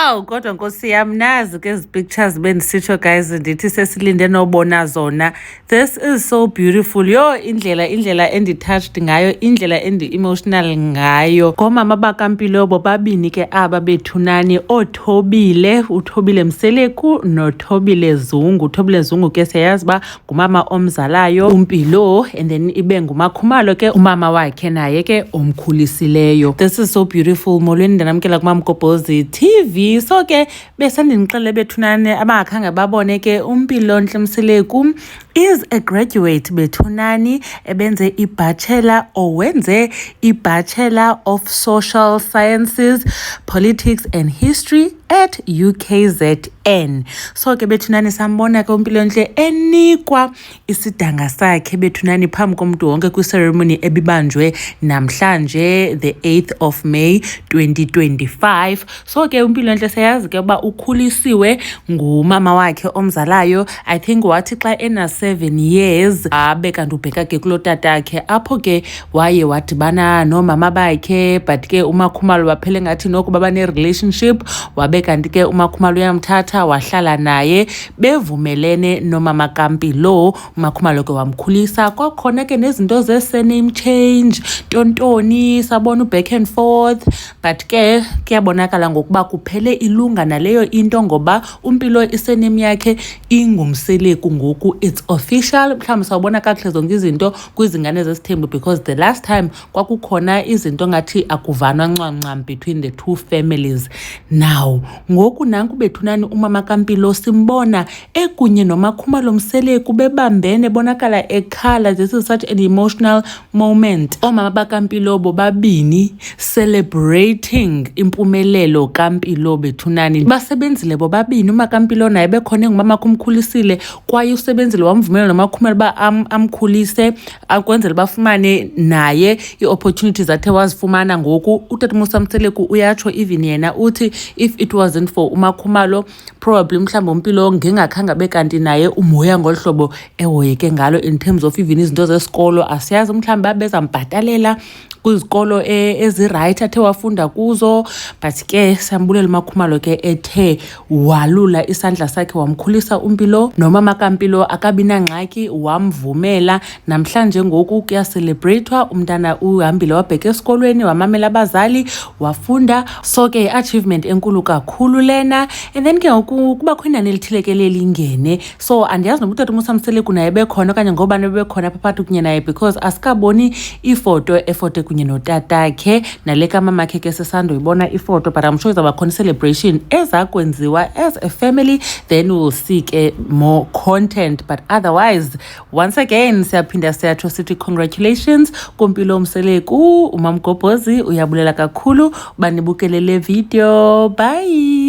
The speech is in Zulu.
Hawu kodwa nkosi yami nazi ke ezi pictures bendisitsho guys ndithi sesilinde nobona zona. This is so beautiful. Yo indlela enditouched ngayo, indlela endi-emotional ngayo. Ngomama bakaMpilo bobabini ke aba bethunani, oThobile, uThobile Mseleku noThobile Zungu. uThobile Zungu ke siyazi ba ngumama omzalayo uMpilo, and then ibe nguMakhumalo ke umama wakhe naye ke omkhulisileyo. This is so beautiful. Molweni ndanamkela kuMamgobhozi TV. So ke besandinixele bethunane abangakhange babone ke uMpilo Mseleku is a graduate bethunani ebenze i-bachelor or wenze i-Bachelor of Social Sciences, Politics and History at UKZN. So ke bethunani sambona ke uMpilo enikwa isidanga sakhe bethunani phambi komuntu wonke kwi-ceremony ebibanjwe namhlanje the 8th of May 2025. So ke uMpilo siyazi ke uba ukhulisiwe ngumama wakhe omzalayo. I think wathi xa ena 7 years abe kanti ubheka ke kulo tatakhe apho ke waye wadibana nomama bakhe, but ke uMakhumalo waphele ngathi noko baba ne relationship, wabe kanti ke uMakhumalo uyamthatha wahlala naye bevumelene nomama kaMpilo. uMakhumalo ke wamkhulisa, kwakhona ke nezinto ze surname change tontoni sabona back and forth, but ke kuyabonakala ngokuba kuphele ilunga naleyo into ngoba uMpilo isurname yakhe ingumseleku ngoku. It's official. Mhlawumbe sawubona kakuhle zonke izinto kwizingane zesithembu because the last time kwakukhona izinto ngathi akuvanwa ncwancwam between the two families. Now ngoku nanku bethunani umama kaMpilo simbona ekunye noMakhumalo Mseleku bebambene, bonakala ekhala. This is such an emotional moment. Omama bakaMpilo bobabini celebrating impumelelo kaMpilo bethunani. Basebenzile bobabini, umama kaMpilo naye bekhona ngumama kumkhulisile kwaye usebenzile wamvumela noMakhumalo ba amkhulise akwenzela bafumane naye i-opportunities athe wazifumana ngoku. Utata Musa Mseleku uyatsho even yena uthi if it wasn't for uMakhumalo probably mhlawumbe uMpilo ngengakhange bekanti naye umoya ngolhlobo ehoyeke ngalo in terms of even izinto zesikolo. Asiyazi mhlawumbe bezambhatalela kwizikolo ezi-right athe wafunda kuzo, but ke sambulela uMakhumalo ke ethe walula isandla sakhe wamkhulisa uMpilo. Nomama kaMpilo akabina ngxaki, wamvumela. Namhlanje ngoku kuyacelebratewa, umntana uhambile wabheka esikolweni, wamamela abazali, wafunda. So ke achievement enkulu kakhulu lena. And then ke ngoku kuba khona nelithile ke lelingene, so andiyazi noba utata Musa Mseleku naye bekhona okanye ngoba bebekhona apha phakathi kunye naye because asikaboni ifoto efote kunye notatakhe nale kamamakhe ke sesandoyibona ifoto, but I'm sure izaba khona celebration ezakwenziwa as a family, then we'll see ke more content. But otherwise, once again siyaphinda siyatsho sithi congratulations kuMpilo Mseleku. uMamgobhozi uyabulela kakhulu uba nibukele le video. Bye.